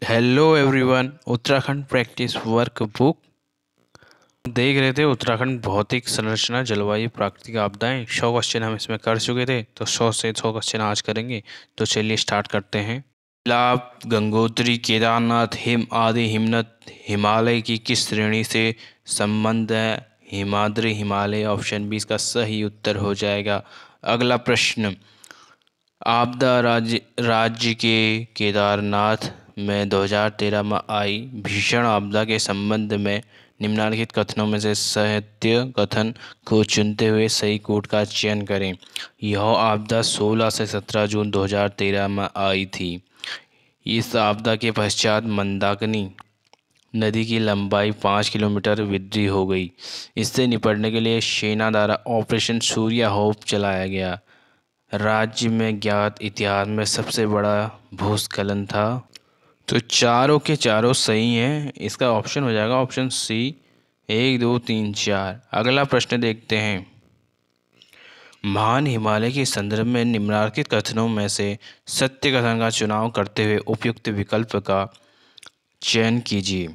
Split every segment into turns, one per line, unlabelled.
Hello everyone. Uttarakhand practice work book देख रहे थे। उत्तराखंड भौतिक संरचना, जलवायु, प्राकृतिक आपदाएं। 100 क्वेश्चन हम इसमें कर चुके थे, तो 100 से 100 क्वेश्चन आज करेंगे। तो चलिए स्टार्ट करते हैं। लाभ, गंगोत्री, केदारनाथ, हिम आदि हिमनद हिमालय की किस श्रेणी से संबंध है? हिमाद्री हिमालय। ऑप्शन बी इसका सही उत्तर हो जाएगा। अगला प्रश्न, आपदा राज्य के केदारनाथ में 2013 में आई भीषण आपदा के संबंध में निम्नलिखित कथनों में से सत्य कथन को चुनते हुए सही कोट का चयन करें। यह आपदा 16 से 17 जून 2013 में आई थी। इस आपदा के पश्चात मंदाकिनी नदी की लंबाई 5 किलोमीटर वृद्धि हो गई। इससे निपटने के लिए सेना द्वारा ऑपरेशन सूर्या होप चलाया गया। राज्य में ज्ञात इतिहास में सबसे बड़ा भूस्खलन था। तो चारों के चारों सही हैं। इसका ऑप्शन हो जाएगा ऑप्शन सी, 1 2 3 4। अगला प्रश्न देखते हैं। महान हिमालय के संदर्भ में निम्नलिखित कथनों में से सत्य कथन का चुनाव करते हुए उपयुक्त विकल्प का चयन कीजिए।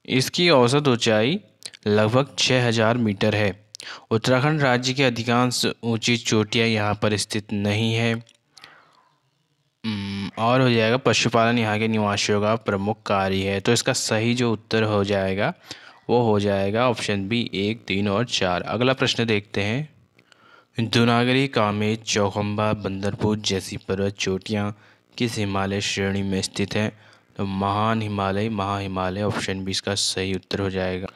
इसकी औसत ऊंचाई लगभग 6000 मीटर है। उत्तराखंड राज्य की अधिकांश ऊंची चोटियां यहाँ पर स्थित नहीं है। और हो जाएगा पशुपालन यहाँ के निवासियों का प्रमुख कार्य है। तो इसका सही जो उत्तर हो जाएगा वो हो जाएगा ऑप्शन बी, 1 3 और 4। अगला प्रश्न देखते हैं। दुनागरी, कामेज, चौखंबा, बंदरपुर जैसी पर्वत चोटियाँ किस हिमालय श्रेणी में स्थित हैं? तो महान हिमालय, महाहिमालय। ऑप्शन बी इसका सही उत्तर हो जाएगा।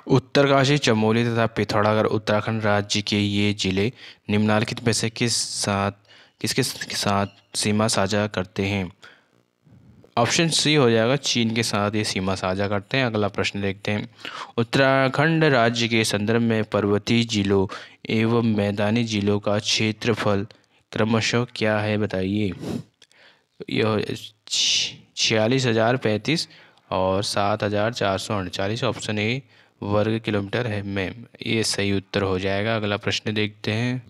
उत्तरकाशी, चमोली तथा पिथौरागढ़ उत्तराखंड राज्य के ये जिले निम्नलिखित में से किसके साथ सीमा साझा करते हैं? ऑप्शन सी हो जाएगा, चीन के साथ ये सीमा साझा करते हैं। अगला प्रश्न देखते हैं। उत्तराखंड राज्य के संदर्भ में पर्वतीय जिलों एवं मैदानी जिलों का क्षेत्रफल क्रमशः क्या है, बताइए। यह 46,035 और 7,448। ऑप्शन ए वर्ग किलोमीटर है में ये सही उत्तर हो जाएगा। अगला प्रश्न देखते हैं।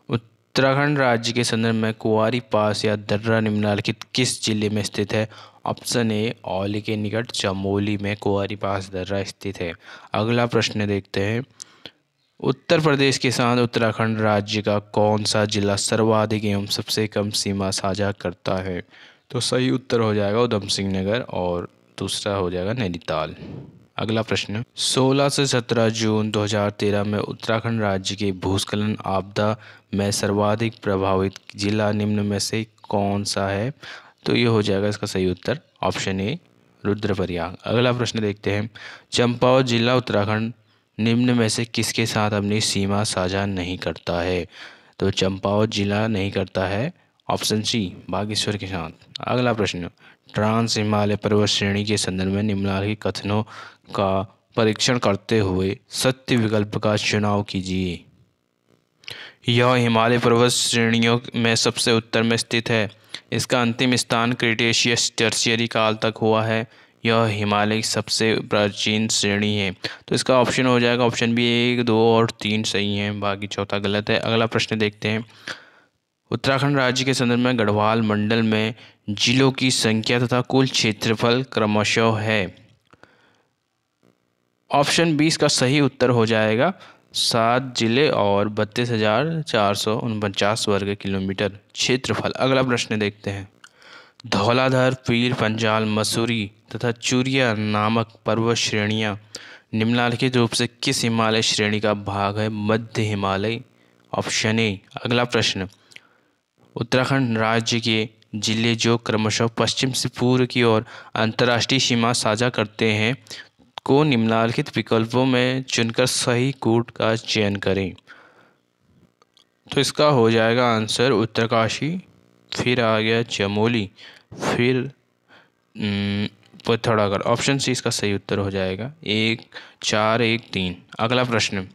उत्तराखंड राज्य के संदर्भ में कुंवारी पास या दर्रा निम्नलिखित किस जिले में स्थित है? ऑप्शन ए औली के निकट चमोली में कुंवारी पास दर्रा स्थित है। अगला प्रश्न देखते हैं। उत्तर प्रदेश के साथ उत्तराखंड राज्य का कौन सा जिला सर्वाधिक एवं सबसे कम सीमा साझा करता है? तो सही उत्तर हो जाएगा उधम सिंह नगर और दूसरा हो जाएगा नैनीताल। अगला प्रश्न, 16 से 17 जून 2013 में उत्तराखंड राज्य के भूस्खलन आपदा में सर्वाधिक प्रभावित जिला निम्न में से कौन सा है? तो ये हो जाएगा इसका सही उत्तर ऑप्शन ए रुद्रप्रयाग। अगला प्रश्न देखते हैं। चंपावत जिला उत्तराखंड निम्न में से किसके साथ अपनी सीमा साझा नहीं करता है? तो चंपावत जिला नहीं करता है ऑप्शन सी बागेश्वर के साथ। अगला प्रश्न, ट्रांस हिमालय पर्वत श्रेणी के संदर्भ में निम्नलिखित कथनों का परीक्षण करते हुए सत्य विकल्प का चुनाव कीजिए। यह हिमालय पर्वत श्रेणियों में सबसे उत्तर में स्थित है। इसका अंतिम स्थान क्रिटेशियस टर्शियरी काल तक हुआ है। यह हिमालय की सबसे प्राचीन श्रेणी है। तो इसका ऑप्शन हो जाएगा ऑप्शन बी, 1 2 और 3 सही हैं, बाकी चौथा गलत है। अगला प्रश्न देखते हैं। उत्तराखंड राज्य के संदर्भ में गढ़वाल मंडल में जिलों की संख्या तथा कुल क्षेत्रफल क्रमशः है। ऑप्शन 20 का सही उत्तर हो जाएगा 7 जिले और 32,449 वर्ग किलोमीटर क्षेत्रफल। अगला प्रश्न देखते हैं। धौलाधर, पीर पंजाल, मसूरी तथा चूरिया नामक पर्वत श्रेणियां निम्नलिखित रूप से किस हिमालय श्रेणी का भाग है? मध्य हिमालय। Option A. अगला प्रश्न, उत्तराखंड राज्य के जिले जो क्रमशः पश्चिम से पूर्व की ओर अंतर्राष्ट्रीय सीमा साझा करते हैं को निम्नलिखित विकल्पों में चुनकर सही कोट का चयन करें। तो इसका हो जाएगा आंसर उत्तरकाशी, फिर आ गया चमोली, फिर पिथौरागढ़। ऑप्शन सी इसका सही उत्तर हो जाएगा 1 4 1 3। अगला प्रश्न,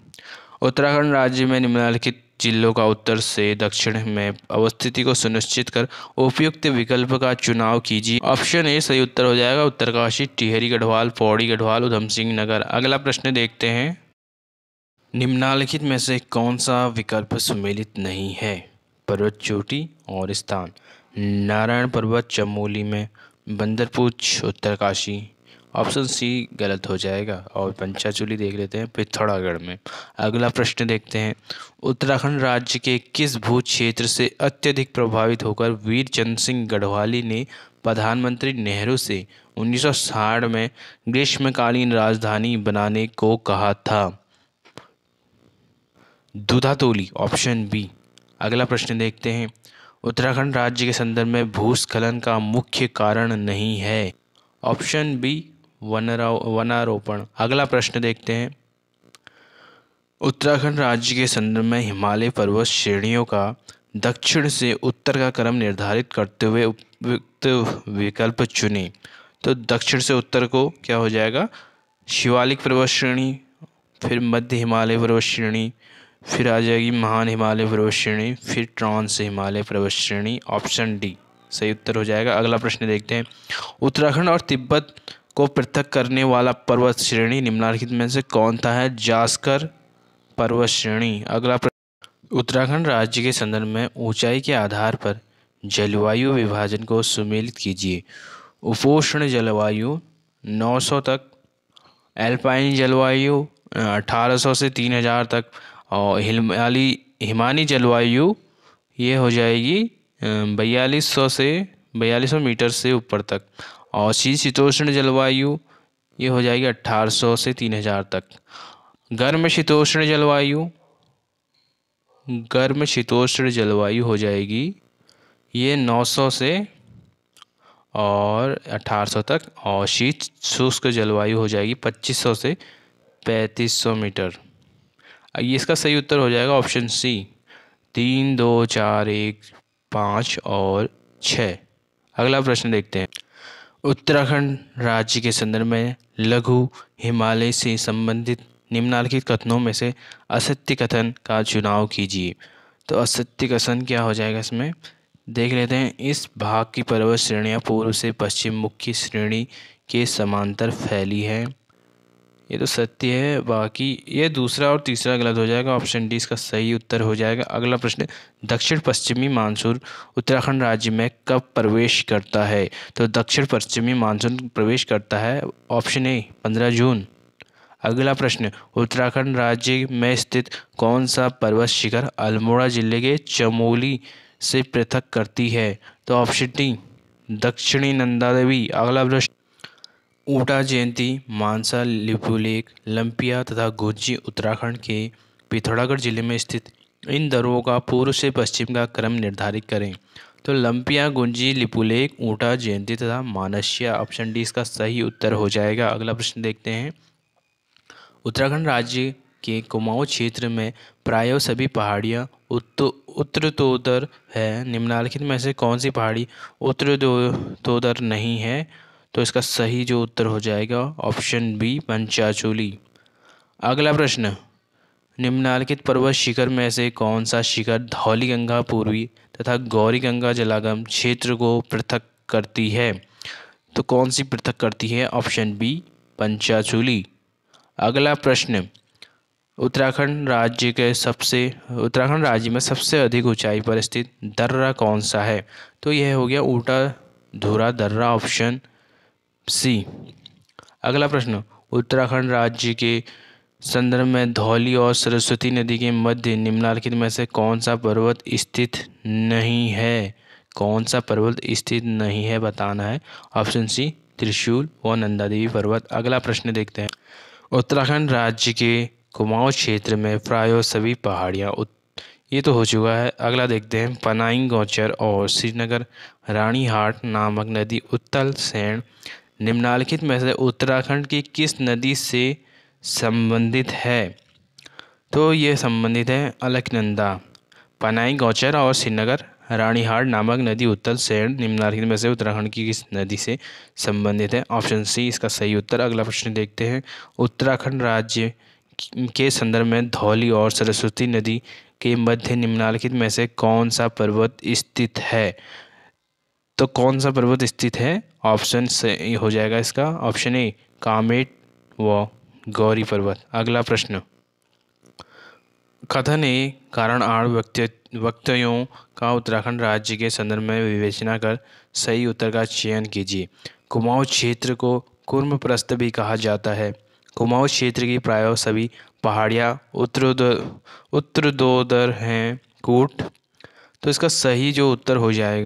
उत्तराखंड राज्य में निम्नलिखित जिलों का उत्तर से दक्षिण में अवस्थिति को सुनिश्चित कर उपयुक्त विकल्प का चुनाव कीजिए। ऑप्शन ए सही उत्तर हो जाएगा उत्तरकाशी, टिहरी गढ़वाल, पौड़ी गढ़वाल, उधम सिंह नगर। अगला प्रश्न देखते हैं। निम्नलिखित में से कौन सा विकल्प सम्मिलित नहीं है? पर्वत चोटी और स्थान। नारायण पर्वत चमोली में, बंदरपूछ उत्तरकाशी। ऑप्शन सी गलत हो जाएगा। और पंचाचूली देख लेते हैं पिथौरागढ़ में। अगला प्रश्न देखते हैं, उत्तराखंड राज्य के किस भू क्षेत्र से अत्यधिक प्रभावित होकर वीर चंद्र सिंह गढ़वाली ने प्रधानमंत्री नेहरू से 1960 में ग्रीष्मकालीन राजधानी बनाने को कहा था? Dudhatoli, option B. अगला प्रश्न देखते हैं, उत्तराखंड राज्य के संदर्भ में भूस्खलन का मुख्य कारण नहीं है? ऑप्शन बी वनारोपण। अगला प्रश्न देखते हैं, उत्तराखंड राज्य के संदर्भ में हिमालय पर्वत श्रेणियों का दक्षिण से उत्तर का क्रम निर्धारित करते हुए उपयुक्त विकल्प चुनें। तो दक्षिण से उत्तर को क्या हो जाएगा? शिवालिक पर्वत श्रेणी, फिर मध्य हिमालय पर्वत श्रेणी, फिर आ जाएगी महान हिमालय पर्वत श्रेणी, फिर ट्रांस हिमालय पर्वत श्रेणी। ऑप्शन डी सही उत्तर हो जाएगा। अगला प्रश्न देखते हैं, उत्तराखंड और तिब्बत को पृथक करने वाला पर्वत श्रेणी निम्नलिखित में से कौन सा है? जास्कर पर्वत श्रेणी। अगला उत्तराखंड राज्य के संदर्भ में ऊंचाई के आधार पर जलवायु विभाजन को सुमेलित कीजिए। उपोष्ण जलवायु 900 तक, एल्पाइन जलवायु 1800 से 3000 तक, और हिमानी जलवायु ये हो जाएगी 4200 मीटर से ऊपर तक, और शीतोष्ण जलवायु ये हो जाएगी 1800 से 3000 तक। गर्म शीतोष्ण जलवायु हो जाएगी ये 900 से और 1800 तक, और शीत शुष्क जलवायु हो जाएगी 2500 से 3500 मीटर। ये इसका सही उत्तर हो जाएगा ऑप्शन सी 3, 2, 4, 1, 5 और 6। अगला प्रश्न देखते हैं, उत्तराखंड राज्य के संदर्भ में लघु हिमालय से संबंधित निम्नलिखित कथनों में से असत्य कथन का चुनाव कीजिए। तो असत्य कथन क्या हो जाएगा इसमें देख लेते हैं, इस भाग की पर्वत श्रेणियाँ पूर्व से पश्चिम मुख्य श्रेणी के समांतर फैली है। ये तो सत्य है, बाकी ये दूसरा और तीसरा गलत हो जाएगा। ऑप्शन डी इसका सही उत्तर हो जाएगा। अगला प्रश्न, दक्षिण पश्चिमी मानसून उत्तराखंड राज्य में कब प्रवेश करता है? तो दक्षिण पश्चिमी मानसून प्रवेश करता है ऑप्शन ए 15 जून। अगला प्रश्न, उत्तराखंड राज्य में स्थित कौन सा पर्वत शिखर अल्मोड़ा जिले के चमोली से पृथक करती है? तो ऑप्शन डी दक्षिणी नंदा देवी। अगला प्रश्न, ऊटा जयंती, मानसा, लिपुलेख, लंपिया तथा गुज्जी उत्तराखंड के पिथौरागढ़ जिले में स्थित इन दर्रों का पूर्व से पश्चिम का क्रम निर्धारित करें। तो लंपिया, गुज्जी, लिपुलेख, ऊटा जयंती तथा मानसिया। ऑप्शन डी इसका सही उत्तर हो जाएगा। अगला प्रश्न देखते हैं, उत्तराखंड राज्य के कुमाऊं क्षेत्र में प्रायः सभी पहाड़ियाँ उत्तरोत्तर है। निम्नलिखित में से कौन सी पहाड़ी उत्तरोत्तर नहीं है? तो इसका सही जो उत्तर हो जाएगा ऑप्शन बी पंचाचूली। अगला प्रश्न, निम्नलिखित पर्वत शिखर में से कौन सा शिखर धौलीगंगा पूर्वी तथा गौरीगंगा जलागम क्षेत्र को पृथक करती है? तो कौन सी पृथक करती है? Option B Panchachuli. अगला प्रश्न, उत्तराखंड राज्य में सबसे अधिक ऊंचाई पर स्थित दर्रा कौन सा है? तो यह हो गया ऊटा धुरा दर्रा, ऑप्शन सी। अगला प्रश्न, उत्तराखंड राज्य के संदर्भ में धौली और सरस्वती नदी के मध्य निम्नलिखित में से कौन सा पर्वत स्थित नहीं है? कौन सा पर्वत स्थित नहीं है बताना है। ऑप्शन सी त्रिशूल व नंदा देवी पर्वत। अगला प्रश्न देखते हैं, उत्तराखंड राज्य के कुमाऊं क्षेत्र में प्रायः सभी पहाड़ियाँ ये तो हो चुका है। अगला देखते हैं, पनाइंग गौचर और श्रीनगर रानीहाट नामक नदी उत्तल सैंड निम्नलिखित में से उत्तराखंड की किस नदी से संबंधित है? तो ये संबंधित है अलकनंदा। पनाइंग गौचर और श्रीनगर रानीहाट नामक नदी उत्तल सैंड निम्नलिखित में से उत्तराखंड की किस नदी से संबंधित है? ऑप्शन सी इसका सही उत्तर। अगला प्रश्न देखते हैं, उत्तराखंड राज्य के संदर्भ में धौली और सरस्वती नदी के मध्य निम्नलिखित में से कौन सा पर्वत स्थित है? तो कौन सा पर्वत स्थित है? ऑप्शन से हो जाएगा इसका ऑप्शन ए कामेट व गौरी पर्वत। अगला प्रश्न, कथन ए कारण आड़ वक्तव्यों का उत्तराखंड राज्य के संदर्भ में विवेचना कर सही उत्तर का चयन कीजिए। कुमाऊं क्षेत्र को कुर्म प्रस्थ भी कहा जाता है। कुमाऊं क्षेत्र की प्रायः सभी पहाड़ियाँ उत्तरोत्तर हैं। कूट, तो इसका सही जो उत्तर हो जाएगा,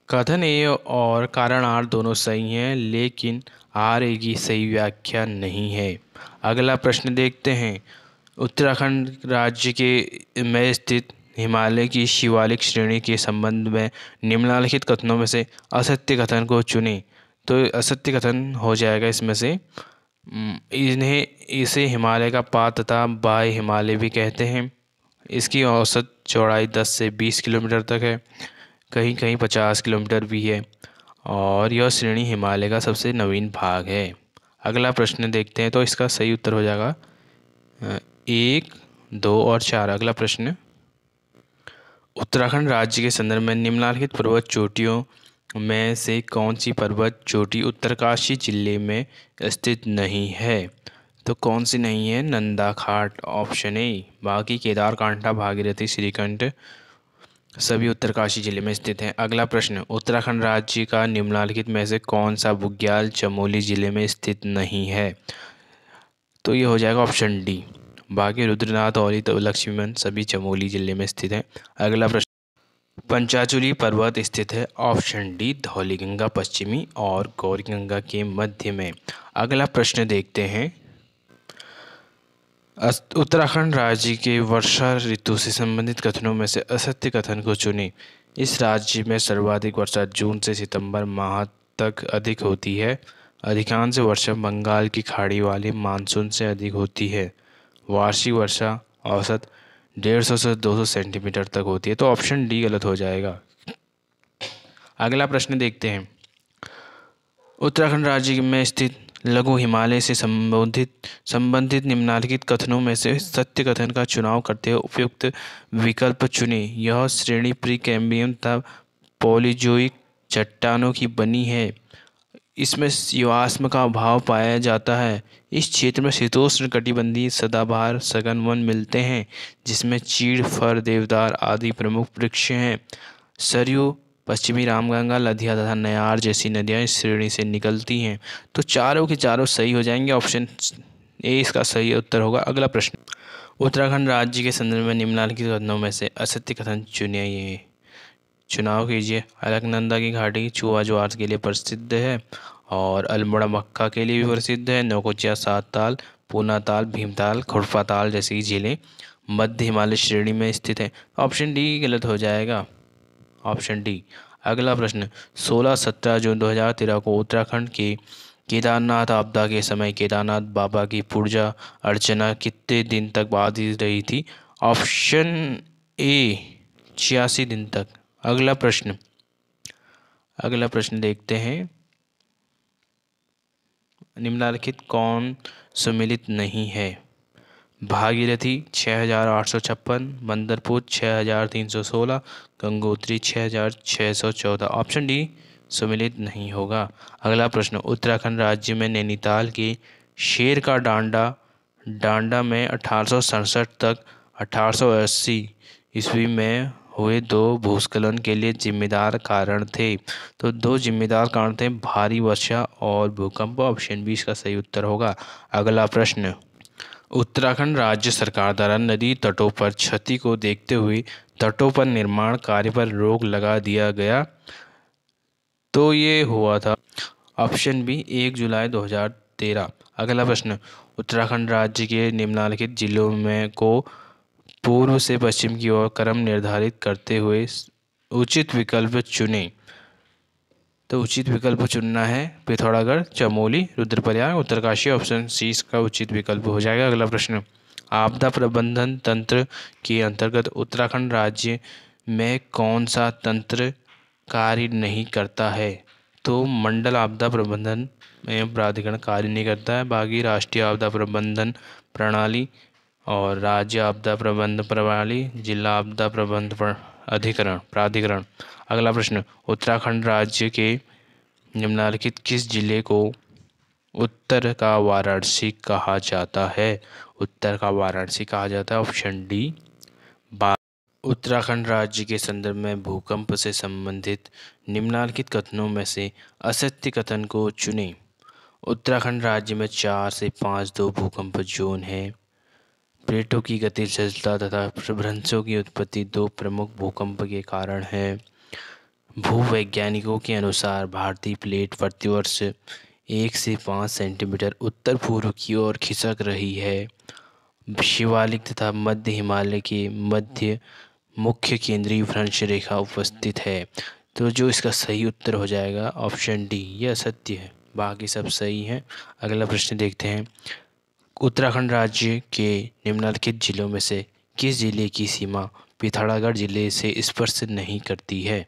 कथन ए और कारण आर दोनों सही हैं, लेकिन आर ए की सही व्याख्या नहीं है। अगला प्रश्न देखते हैं। उत्तराखंड राज्य के में स्थित हिमालय की शिवालिक श्रेणी के संबंध में निम्नलिखित कथनों में से असत्य कथन को चुनें। तो असत्य कथन हो जाएगा इसमें से इसे हिमालय का पात तथा बाह्य हिमालय भी कहते हैं। इसकी औसत चौड़ाई 10 से 20 किलोमीटर तक है, कहीं कहीं 50 किलोमीटर भी है, और यह श्रेणी हिमालय का सबसे नवीन भाग है। अगला प्रश्न देखते हैं। तो इसका सही उत्तर हो जाएगा 1, 2 और 4। अगला प्रश्न, उत्तराखंड राज्य के संदर्भ में निम्नलिखित पर्वत चोटियों में से कौन सी पर्वत चोटी उत्तरकाशी जिले में स्थित नहीं है? तो कौन सी नहीं है? नंदा घाट, ऑप्शन ए। बाकी केदार, कांठा, भागीरथी, श्रीकंठ सभी उत्तरकाशी जिले में स्थित हैं। अगला प्रश्न, उत्तराखंड राज्य का निम्नलिखित में से कौन सा बुग्याल चमोली जिले में स्थित नहीं है? तो ये हो जाएगा ऑप्शन डी। बाकी रुद्रनाथ, औली, तो लक्ष्मीवन सभी चमोली जिले में स्थित है। अगला प्रश्न, पंचाचूली पर्वत स्थित है? ऑप्शन डी, धौलीगंगा पश्चिमी और गौरीगंगा के मध्य में। अगला प्रश्न देखते हैं। उत्तराखंड राज्य के वर्षा ऋतु से संबंधित कथनों में से असत्य कथन को चुनें। इस राज्य में सर्वाधिक वर्षा जून से सितंबर माह तक अधिक होती है। अधिकांश वर्षा बंगाल की खाड़ी वाले मानसून से अधिक होती है। वार्षिक वर्षा औसत 150 से 200 सेंटीमीटर तक होती है। तो ऑप्शन डी गलत हो जाएगा। अगला प्रश्न देखते हैं। उत्तराखंड राज्य में स्थित लघु हिमालय से संबंधित निम्नलिखित कथनों में से सत्य कथन का चुनाव करते हुए उपयुक्त विकल्प चुनें। यह श्रेणी प्री कैम्ब्रियन तथा पॉलीजोइक चट्टानों की बनी है। इसमें जीवाश्म का अभाव पाया जाता है। इस क्षेत्र में शीतोष्ण कटिबंधीय सदाबहार सघन वन मिलते हैं, जिसमें चीड़, फर, देवदार आदि प्रमुख वृक्ष हैं। सरयू, पश्चिमी रामगंगा, लधिया तथा नयार जैसी नदियाँ इस श्रेणी से निकलती हैं। तो चारों के चारों सही हो जाएंगे। ऑप्शन ए इसका सही उत्तर होगा। अगला प्रश्न, उत्तराखंड राज्य के संदर्भ में निम्नलिखित कथनों में से असत्य कथन चुनिए। चुनाव कीजिए। अलकनंदा की घाटी चूहा ज्वार के लिए प्रसिद्ध है और अल्मोड़ा मक्का के लिए भी प्रसिद्ध है। नौकुचिया, सात ताल, पूना ताल, भीमताल, खुरफा ताल जैसी झीलें मध्य हिमालय श्रेणी में स्थित है। ऑप्शन डी गलत हो जाएगा। Option D. अगला प्रश्न, 16-17 जून 2013 को उत्तराखंड के केदारनाथ आपदा के समय केदारनाथ बाबा की पूजा अर्चना कितने दिन तक बाधित रही थी? ऑप्शन ए 86 दिन तक। अगला प्रश्न देखते हैं। निम्नलिखित कौन सम्मिलित नहीं है? भागीरथी 6856, बंदरपुर 6316, गंगोत्री 6614। ऑप्शन डी सम्मिलित नहीं होगा। अगला प्रश्न, उत्तराखंड राज्य में नैनीताल के शेर का डांडा में 1867 तक 1880 ईस्वी में हुए 2 भूस्खलन के लिए जिम्मेदार कारण थे। तो 2 जिम्मेदार कारण थे, भारी वर्षा और भूकंप। ऑप्शन बी इसका सही उत्तर होगा। अगला प्रश्न, उत्तराखंड राज्य सरकार द्वारा नदी तटों पर क्षति को देखते हुए तटों पर निर्माण कार्य पर रोक लगा दिया गया। तो ये हुआ था ऑप्शन बी 1 जुलाई 2013। अगला प्रश्न, उत्तराखंड राज्य के निम्नलिखित जिलों में को पूर्व से पश्चिम की ओर क्रम निर्धारित करते हुए उचित विकल्प चुनें। तो उचित विकल्प चुनना है पिथौरागढ़, चमोली, रुद्रप्रयाग, उत्तरकाशी। ऑप्शन सी इसका उचित विकल्प हो जाएगा। अगला प्रश्न, आपदा प्रबंधन तंत्र के अंतर्गत उत्तराखंड राज्य में कौन सा तंत्र कार्य नहीं करता है? तो मंडल आपदा प्रबंधन एवं प्राधिकरण कार्य नहीं करता है। बाकी राष्ट्रीय आपदा प्रबंधन प्रणाली और राज्य आपदा प्रबंधन प्रणाली, जिला आपदा प्रबंधन प्राधिकरण। अगला प्रश्न, उत्तराखंड राज्य के निम्नलिखित किस जिले को उत्तर का वाराणसी कहा जाता है? उत्तर का वाराणसी कहा जाता है। Option D. उत्तराखंड राज्य के संदर्भ में भूकंप से संबंधित निम्नलिखित कथनों में से असत्य कथन को चुनें। उत्तराखंड राज्य में 4 से 5 दो भूकंप जोन है। प्लेटों की गतिशीलता तथा भ्रंशों की उत्पत्ति दो प्रमुख भूकंप के कारण है। भूवैज्ञानिकों के अनुसार भारतीय प्लेट प्रतिवर्ष 1 से 5 सेंटीमीटर उत्तर पूर्व की ओर खिसक रही है। शिवालिक तथा मध्य हिमालय के मध्य मुख्य केंद्रीय भ्रंश रेखा उपस्थित है। तो जो इसका सही उत्तर हो जाएगा ऑप्शन डी, यह सत्य है, बाकी सब सही है। अगला प्रश्न देखते हैं। उत्तराखंड राज्य के निम्नलिखित जिलों में से किस जिले की सीमा पिथौरागढ़ जिले से स्पर्श नहीं करती है?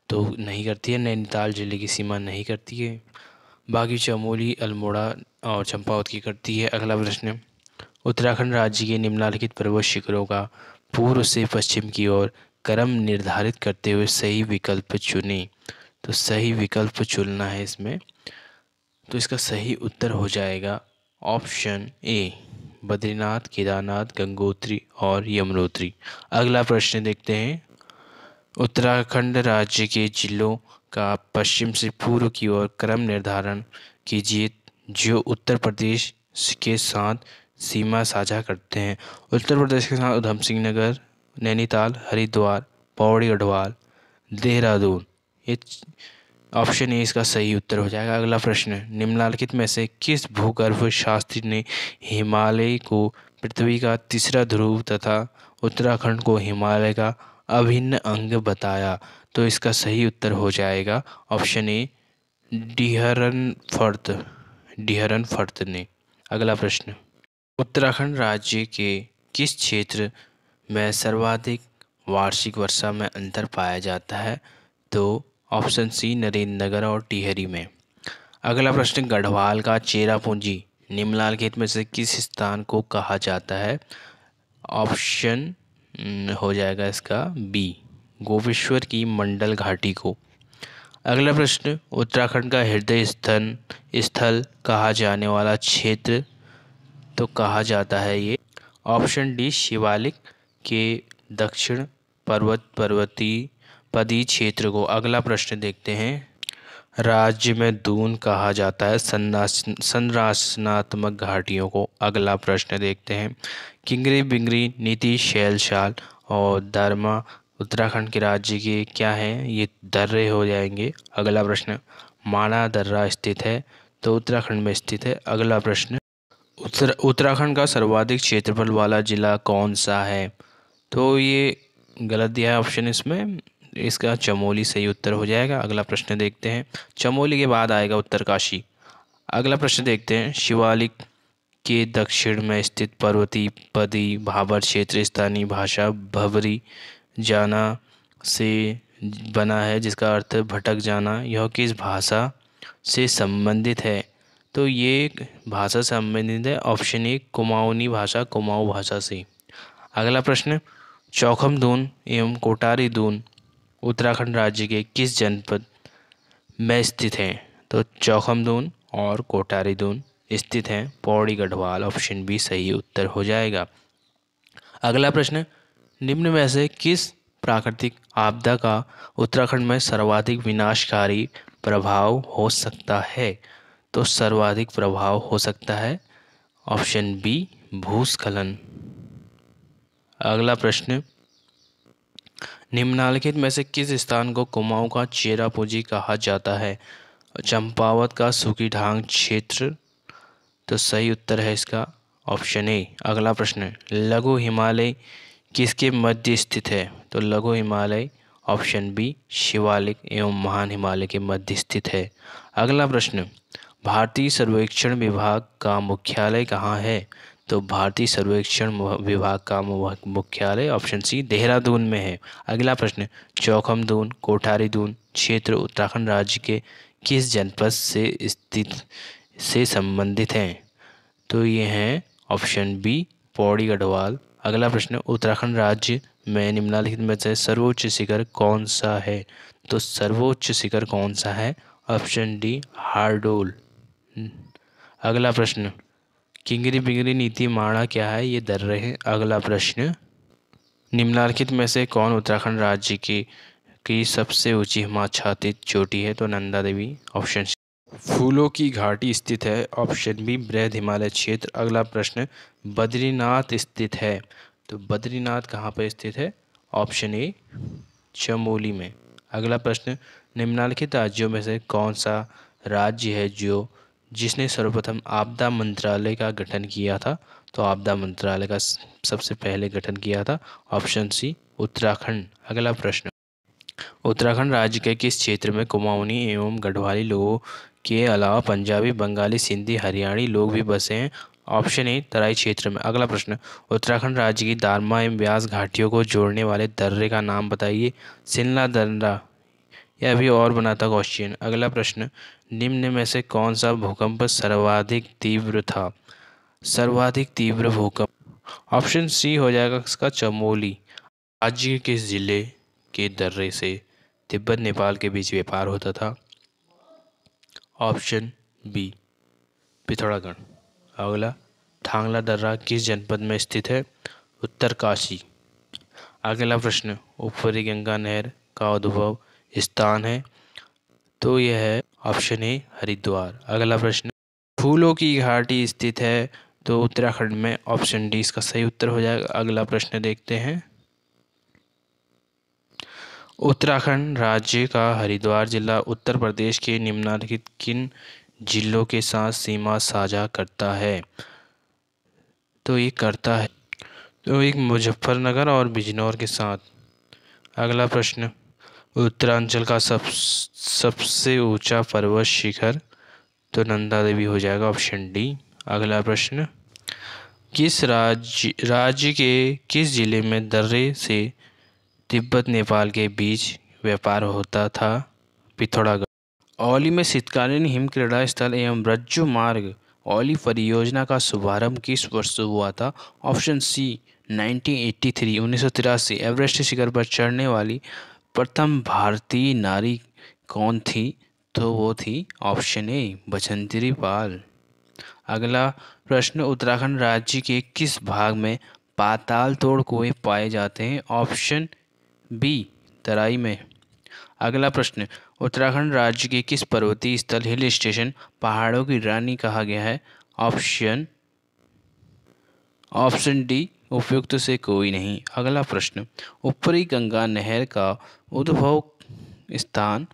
तो नहीं करती है, नैनीताल जिले की सीमा नहीं करती है। बाकी चमोली, अल्मोड़ा और चंपावत की करती है। अगला प्रश्न। उत्तराखंड राज्य के निम्नलिखित पर्वत शिखरों का पूर्व से पश्चिम की ओर क्रम निर्धारित करते हुए सही विकल्प चुनें। तो सही विकल्प चुनना है इसमें। तो इसका सही उत्तर हो जाएगा ऑप्शन ए, बद्रीनाथ, केदारनाथ, गंगोत्री और यमुनोत्री। अगला प्रश्न देखते हैं। उत्तराखंड राज्य के जिलों का पश्चिम से पूर्व की ओर क्रम निर्धारण कीजिए जो उत्तर प्रदेश के साथ सीमा साझा करते हैं। उत्तर प्रदेश के साथ उधम सिंह नगर, नैनीताल, हरिद्वार, पौड़ी गढ़वाल, देहरादून। ये ऑप्शन ए इसका सही उत्तर हो जाएगा। अगला प्रश्न। निम्नलिखित में से किस भूगर्भ शास्त्री ने हिमालय को पृथ्वी का तीसरा ध्रुव तथा उत्तराखंड को हिमालय का अभिन्न अंग बताया? तो इसका सही उत्तर हो जाएगा ऑप्शन ए, डिहरनफर्त ने। अगला प्रश्न। उत्तराखंड राज्य के किस क्षेत्र में सर्वाधिक वार्षिक वर्षा में अंतर पाया जाता है? तो ऑप्शन सी, नरेंद्रनगर और टिहरी में। अगला प्रश्न। गढ़वाल का चेरापूंजी निम्नलिखित में से किस स्थान को कहा जाता है? ऑप्शन हो जाएगा इसका बी, गोपेश्वर की मंडल घाटी को। अगला प्रश्न। उत्तराखंड का हृदय स्थल कहा जाने वाला क्षेत्र तो कहा जाता है ये ऑप्शन डी, शिवालिक के दक्षिण पदी क्षेत्र को। अगला प्रश्न देखते हैं। राज्य में दून कहा जाता है संरचनात्मक घाटियों को। अगला प्रश्न देखते हैं। किंगरी बिंगरी, नीति, शैलशाल और दरमा उत्तराखंड के राज्य के क्या हैं? ये दर्रे हो जाएंगे। अगला प्रश्न। माना दर्रा स्थित है तो उत्तराखंड में स्थित है। अगला प्रश्न। उत्तराखंड का सर्वाधिक क्षेत्रफल वाला जिला कौन सा है? तो ये गलत दिया है ऑप्शन इसमें, इसका चमोली सही उत्तर हो जाएगा। अगला प्रश्न देखते हैं। चमोली के बाद आएगा उत्तरकाशी। अगला प्रश्न देखते हैं। शिवालिक के दक्षिण में स्थित पर्वतीय पदी भाबर क्षेत्र स्थानीय भाषा भवरी जाना से बना है जिसका अर्थ भटक जाना। यह किस भाषा से संबंधित है? तो ये भाषा से संबंधित है ऑप्शन ए, कुमाऊनी भाषा, कुमाऊँ भाषा से। अगला प्रश्न। चौखम दून एवं कोटारी दून उत्तराखंड राज्य के किस जनपद में स्थित हैं? तो चौखम दून और कोटारी दून स्थित हैं पौड़ी गढ़वाल। ऑप्शन बी सही उत्तर हो जाएगा। अगला प्रश्न। निम्न में से किस प्राकृतिक आपदा का उत्तराखंड में सर्वाधिक विनाशकारी प्रभाव हो सकता है? तो सर्वाधिक प्रभाव हो सकता है ऑप्शन बी, भूस्खलन। अगला प्रश्न। निम्नलिखित में से किस स्थान को कुमाऊं का चेरापूंजी कहा जाता है? चंपावत का सूखीढांग क्षेत्र। तो सही उत्तर है इसका ऑप्शन ए। अगला प्रश्न। लघु हिमालय किसके मध्य स्थित है? तो लघु हिमालय ऑप्शन बी, शिवालिक एवं महान हिमालय के मध्य स्थित है। अगला प्रश्न। भारतीय सर्वेक्षण विभाग का मुख्यालय कहाँ है? तो भारतीय सर्वेक्षण विभाग का मुख्यालय ऑप्शन सी, देहरादून में है। अगला प्रश्न। चौखम दून कोठारी दून क्षेत्र उत्तराखंड राज्य के किस जनपद से संबंधित हैं? तो ये हैं ऑप्शन बी, पौड़ी गढ़वाल। अगला प्रश्न। उत्तराखंड राज्य में निम्नलिखित में से सर्वोच्च शिखर कौन सा है? तो सर्वोच्च शिखर कौन सा है? Option D, Hardol. अगला प्रश्न। किंगरी बिंगरी नीति माणा क्या है? ये दर्रे हैं। अगला प्रश्न, निम्नलिखित में से कौन उत्तराखंड राज्य की सबसे ऊंची हिमाच्छादित चोटी है? तो नंदा देवी। Option C. फूलों की घाटी स्थित है? ऑप्शन बी, बृहद हिमालय क्षेत्र। अगला प्रश्न, बद्रीनाथ स्थित है? तो बद्रीनाथ कहाँ पर स्थित है? ऑप्शन ए, चमोली में। अगला प्रश्न, निम्नलिखित राज्यों में से कौन सा राज्य है जिसने सर्वप्रथम आपदा मंत्रालय का गठन किया था? तो आपदा मंत्रालय का सबसे पहले गठन किया था ऑप्शन सी, उत्तराखंड। अगला प्रश्न, उत्तराखंड राज्य के किस क्षेत्र में कुमाऊनी एवं गढ़वाली लोगों के अलावा पंजाबी, बंगाली, सिंधी, हरियाणी लोग भी बसे हैं? ऑप्शन ए, तराई क्षेत्र में। अगला प्रश्न, उत्तराखंड राज्य की दारमा एवं ब्यास घाटियों को जोड़ने वाले दर्रे का नाम बताइए? शिमला दर्रा। यह भी और बनाता क्वेश्चन। अगला प्रश्न, निम्न में से कौन सा भूकंप सर्वाधिक तीव्र था? सर्वाधिक तीव्र भूकंप, ऑप्शन सी हो जाएगा इसका, चमोली। राज्य के किस जिले के दर्रे से तिब्बत नेपाल के बीच व्यापार होता था? Option B, Pithoragarh. अगला, थांगला दर्रा किस जनपद में स्थित है? उत्तरकाशी। अगला प्रश्न, ऊपरी गंगा नहर का उद्भव स्थान है? तो यह है ऑप्शन ए, हरिद्वार। अगला प्रश्न, फूलों की घाटी स्थित है? तो उत्तराखंड में। ऑप्शन डी इसका सही उत्तर हो जाएगा। अगला प्रश्न देखते हैं, उत्तराखंड राज्य का हरिद्वार जिला उत्तर प्रदेश के निम्नलिखित किन जिलों के साथ सीमा साझा करता है? तो ये करता है तो एक मुजफ्फरनगर और बिजनौर के साथ। अगला प्रश्न, उत्तरांचल का सबसे ऊंचा पर्वत शिखर? तो नंदा देवी हो जाएगा, ऑप्शन डी। अगला प्रश्न, किस राज्य के किस जिले में दर्रे से तिब्बत नेपाल के बीच व्यापार होता था? पिथौरागढ़। औली में शीतकालीन हिम क्रीड़ा स्थल एवं रज्जु मार्ग औली परियोजना का शुभारंभ किस वर्ष हुआ था? Option C, 1983, 1983। एवरेस्ट शिखर पर चढ़ने वाली प्रथम भारतीय नारी कौन थी? तो वो थी ऑप्शन ए, बछंतरी पाल। अगला प्रश्न, उत्तराखंड राज्य के किस भाग में पाताल तोड़ कुएं पाए जाते हैं? ऑप्शन बी, तराई में। अगला प्रश्न, उत्तराखंड राज्य के किस पर्वतीय स्थल हिल स्टेशन पहाड़ों की रानी कहा गया है? ऑप्शन डी, उपयुक्त से कोई नहीं। अगला प्रश्न, ऊपरी गंगा नहर का उद्भव स्थान?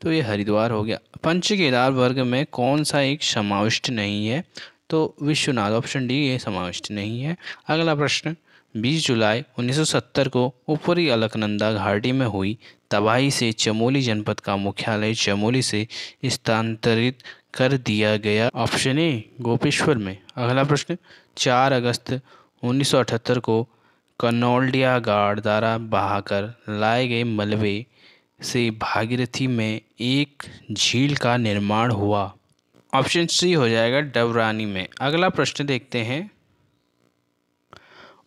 तो ये हरिद्वार हो गया। पंच केदार वर्ग में कौन सा एक समाविष्ट नहीं है? तो विश्वनाथ। ऑप्शन डी, ये समाविष्ट नहीं है। अगला प्रश्न, 20 जुलाई 1970 को ऊपरी अलकनंदा घाटी में हुई तबाही से चमोली जनपद का मुख्यालय चमोली से स्थानांतरित कर दिया गया? ऑप्शन ए, गोपेश्वर में। अगला प्रश्न, 4 अगस्त 1978 को कनौल्डिया गाड़ द्वारा बहाकर लाए गए मलबे से भागीरथी में एक झील का निर्माण हुआ? ऑप्शन सी हो जाएगा, डबरानी में। अगला प्रश्न देखते हैं,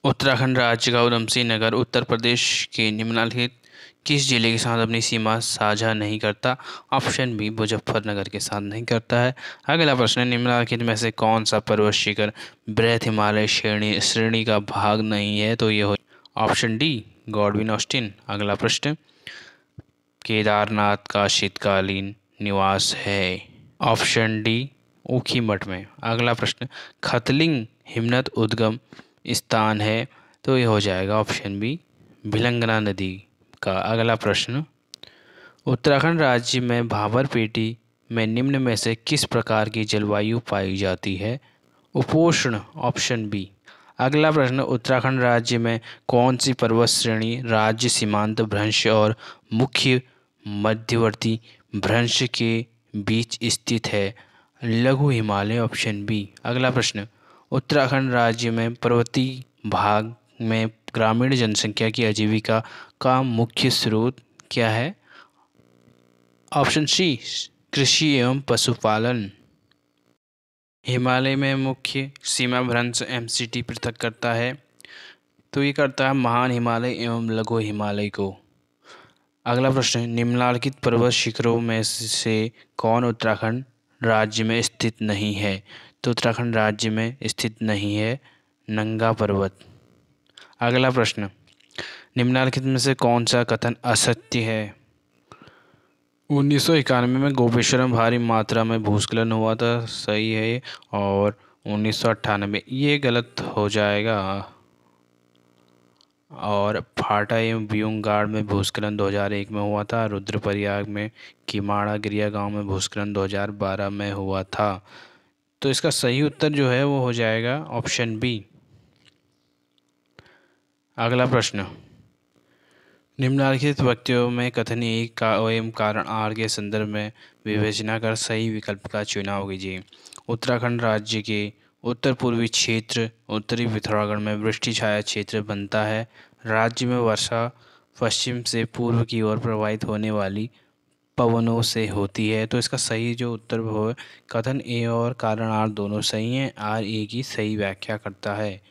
उत्तराखंड राज्य का उधमसिंह नगर उत्तर प्रदेश के निम्नलिखित किस जिले के साथ अपनी सीमा साझा नहीं करता? ऑप्शन बी, मुजफ्फरनगर के साथ नहीं करता है। अगला प्रश्न, निम्नलिखित में से कौन सा पर्वत शिखर बृहद हिमालय श्रेणी का भाग नहीं है? तो ये हो ऑप्शन डी, गॉडविन ऑस्टिन। अगला प्रश्न, केदारनाथ का शीतकालीन निवास है? ऑप्शन डी, ऊखीमठ में। अगला प्रश्न, खतलिंग हिमनद उद्गम स्थान है? तो ये हो जाएगा ऑप्शन बी, भिलंगना नदी का। अगला प्रश्न, उत्तराखंड राज्य में भाबरपेटी में निम्न में से किस प्रकार की जलवायु पाई जाती है? उपोष्ण। Option B. अगला प्रश्न, उत्तराखंड राज्य में कौन सी पर्वत श्रेणी राज्य सीमांत भ्रंश और मुख्य मध्यवर्ती भ्रंश के बीच स्थित है? लघु हिमालय। Option B. अगला प्रश्न, उत्तराखंड राज्य में पर्वतीय भाग में ग्रामीण जनसंख्या की आजीविका का मुख्य स्रोत क्या है? ऑप्शन सी, कृषि एवं पशुपालन। हिमालय में मुख्य सीमा भ्रंश एमसीटी पृथक करता है? तो ये करता है महान हिमालय एवं लघु हिमालय को। अगला प्रश्न, निम्नलिखित पर्वत शिखरों में से कौन उत्तराखंड राज्य में स्थित नहीं है? तो उत्तराखंड राज्य में स्थित नहीं है नंगा पर्वत। अगला प्रश्न, निम्नलिखित में से कौन सा कथन असत्य है? 1991 में गोपेश्वरम भारी मात्रा में भूस्खलन हुआ था, सही है ये। और 1998 ये गलत हो जाएगा। और फाटा एवं ब्यूंगाड़ में भूस्खलन 2001 में हुआ था। रुद्रप्रयाग में किमाड़ा गिरिया गांव में भूस्खलन 2012 में हुआ था। तो इसका सही उत्तर जो है वो हो जाएगा ऑप्शन बी। अगला प्रश्न, निम्नलिखित व्यक्तियों में कथन एक का एवं कारण आर के संदर्भ में विवेचना कर सही विकल्प का चुनाव कीजिए। उत्तराखंड राज्य के उत्तर पूर्वी क्षेत्र उत्तरी पिथौरागढ़ में वृष्टि छाया क्षेत्र बनता है। राज्य में वर्षा पश्चिम से पूर्व की ओर प्रवाहित होने वाली पवनों से होती है। तो इसका सही जो उत्तर हो, कथन ए और कारण आर दोनों सही हैं। आर ए की सही व्याख्या करता है।